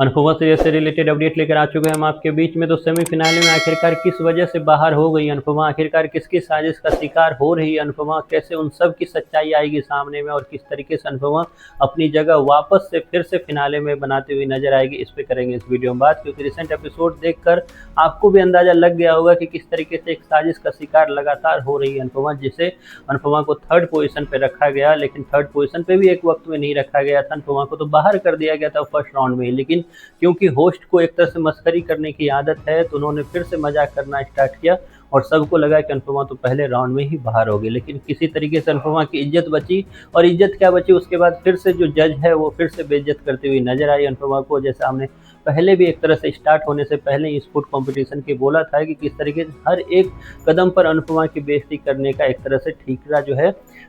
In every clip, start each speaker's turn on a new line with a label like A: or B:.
A: Anupama serial से related update लेकर आ चुके हैं हम आपके बीच में। तो सेमीफिनाले में आखिरकार किस वजह से बाहर हो गई अनुपमा, आखिरकार किसकी साजिश का शिकार हो रही है अनुपमा, कैसे उन सब की सच्चाई आएगी सामने में और किस तरीके से अनुपमा अपनी जगह वापस से फिर से फिनाले में बनाती हुई नजर आएगी, इस पे करेंगे इस वीडियो में बात। क्योंकि रिसेंट एपिसोड देखकर आपको भी अंदाजा लग गया होगा कि किस तरीके से एक साजिश का शिकार लगातार हो रही है अनुपमा, जिसे अनुपमा को थर्ड पोजीशन पे रखा गया। लेकिन थर्ड पोजीशन पे भी एक वक्त में नहीं रखा गया था, अनुपमा को तो बाहर कर दिया गया था फर्स्ट राउंड में ही। लेकिन क्योंकि होस्ट को एक तरह से मस्करी करने की आदत है, तो उन्होंने फिर से मजाक करना स्टार्ट किया और सबको लगा कि अनुपमा तो पहले राउंड में ही बाहर होगी। लेकिन किसी तरीके से अनुपमा की इज्जत बची, और इज्जत क्या बची, उसके बाद फिर से जो जज है वो फिर से बेइज्जत करती हुई नजर आई अनुपमा को। जैसे हमने पहले भी एक तरह से स्टार्ट होने से पहले इस फूड कंपटीशन की बोला था कि किस तरीके से हर एक कदम पर अनुपमा की बेइज्जती करने का एक तरह से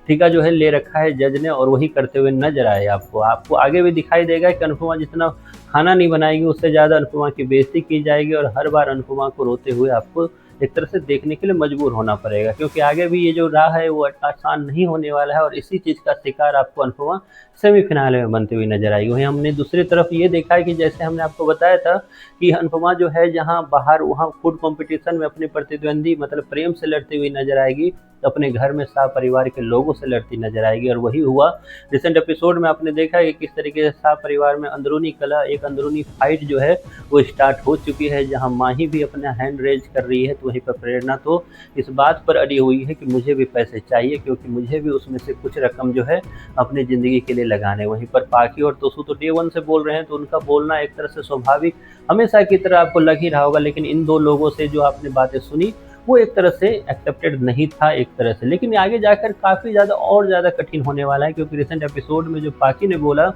A: ठीका जो है ले रखा है जज ने, और वही करते हुए नजर आए आपको आगे भी दिखाई देगा कि अनुपमा जितना खाना नहीं बनाएगी उससे ज़्यादा अनुपमा की बेइज्जती की जाएगी, और हर बार अनुपमा को रोते हुए आपको एक तरह से देखने के लिए मजबूर होना पड़ेगा। क्योंकि आगे भी ये जो राह है वो आसान नहीं होने वाला है, और इसी चीज़ का शिकार आपको अनुपमा सेमीफिनाले में बनती हुई नजर आएगी। वहीं हमने दूसरी तरफ ये देखा है कि जैसे हमने आपको बताया था कि अनुपमा जो है जहाँ बाहर वहाँ फूड कंपटीशन में अपने प्रतिद्वंदी मतलब प्रेम से लड़ती हुई नजर आएगी, तो अपने घर में शाह परिवार के लोगों से लड़ती नजर आएगी। और वही हुआ रिसेंट एपिसोड में। आपने देखा है कि किस तरीके से शाह परिवार में अंदरूनी कला, एक अंदरूनी फाइट जो है वो स्टार्ट हो चुकी है, जहां माही भी अपना हैंड रेज कर रही है, तो वहीं पर प्रेरणा तो इस बात पर अड़ी हुई है कि मुझे भी पैसे चाहिए, क्योंकि मुझे भी उसमें से कुछ रकम जो है अपनी ज़िंदगी के लिए लगाने। वहीं पर पाकी और तोसू तो डे वन से बोल रहे हैं, तो उनका बोलना एक तरह से स्वाभाविक हमेशा की तरह आपको लग ही रहा होगा। लेकिन इन दो लोगों से जो आपने बातें सुनी वो एक तरह से एक्सेप्टेड नहीं था एक तरह से। लेकिन आगे जाकर काफ़ी ज़्यादा और ज़्यादा कठिन होने वाला है, क्योंकि रिसेंट एपिसोड में जो पाकी ने बोला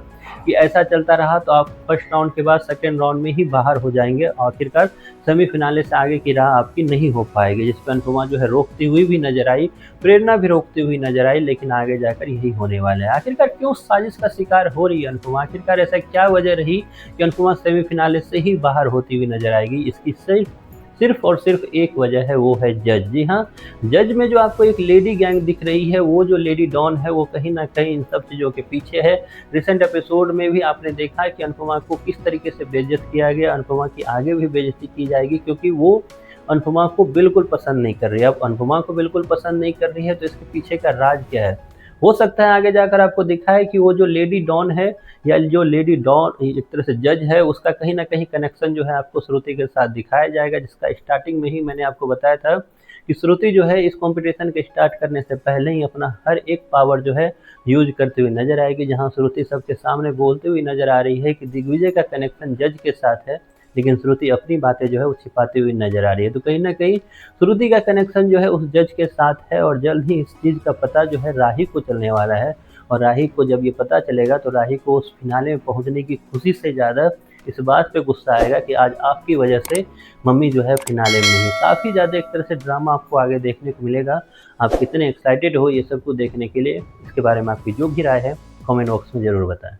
A: कि ऐसा चलता रहा तो आप फर्स्ट राउंड के बाद सेकेंड राउंड में ही बाहर हो जाएंगे, आखिरकार सेमीफिनाले से आगे की राह आपकी नहीं हो पाएगी। जिस पर अनुपमा जो है रोकती हुई भी नजर आई, प्रेरणा भी रोकती हुई नजर आई, लेकिन आगे जाकर यही होने वाला है। आखिरकार क्यों साजिश का शिकार हो रही है अनुपमा, आखिरकार ऐसा क्या वजह रही कि अनुपमा सेमीफिनाले से ही बाहर होती हुई नजर आएगी, इसकी सिर्फ और सिर्फ एक वजह है, वो है जज। जी हाँ, जज में जो आपको एक लेडी गैंग दिख रही है, वो जो लेडी डॉन है वो कहीं ना कहीं इन सब चीज़ों के पीछे है। रिसेंट एपिसोड में भी आपने देखा है कि अनुपमा को किस तरीके से बेइज्जत किया गया, अनुपमा की आगे भी बेइज्जती की जाएगी, क्योंकि वो अनुपमा को बिल्कुल पसंद नहीं कर रही है। अब अनुपमा को बिल्कुल पसंद नहीं कर रही है तो इसके पीछे का राज क्या है, हो सकता है आगे जाकर आपको दिखाए कि वो जो लेडी डॉन है या जो लेडी डॉन एक तरह से जज है, उसका कहीं ना कहीं कनेक्शन जो है आपको श्रुति के साथ दिखाया जाएगा, जिसका स्टार्टिंग में ही मैंने आपको बताया था कि श्रुति जो है इस कंपटीशन के स्टार्ट करने से पहले ही अपना हर एक पावर जो है यूज करते हुए नजर आएगी। जहां श्रुति सबके सामने बोलते हुए नजर आ रही है कि दिग्विजय का कनेक्शन जज के साथ है, लेकिन श्रुति अपनी बातें जो है वो छिपाती हुई नजर आ रही है। तो कहीं ना कहीं श्रुति का कनेक्शन जो है उस जज के साथ है, और जल्द ही इस चीज़ का पता जो है राही को चलने वाला है। और राही को जब ये पता चलेगा तो राही को उस फिनाले में पहुंचने की खुशी से ज़्यादा इस बात पे गुस्सा आएगा कि आज आपकी वजह से मम्मी जो है फिनाले में नहीं। काफ़ी ज़्यादा एक तरह से ड्रामा आपको आगे देखने को मिलेगा। आप कितने एक्साइटेड हो ये सब को देखने के लिए, इसके बारे में आपकी जो भी राय है कमेंट बॉक्स में ज़रूर बताएं।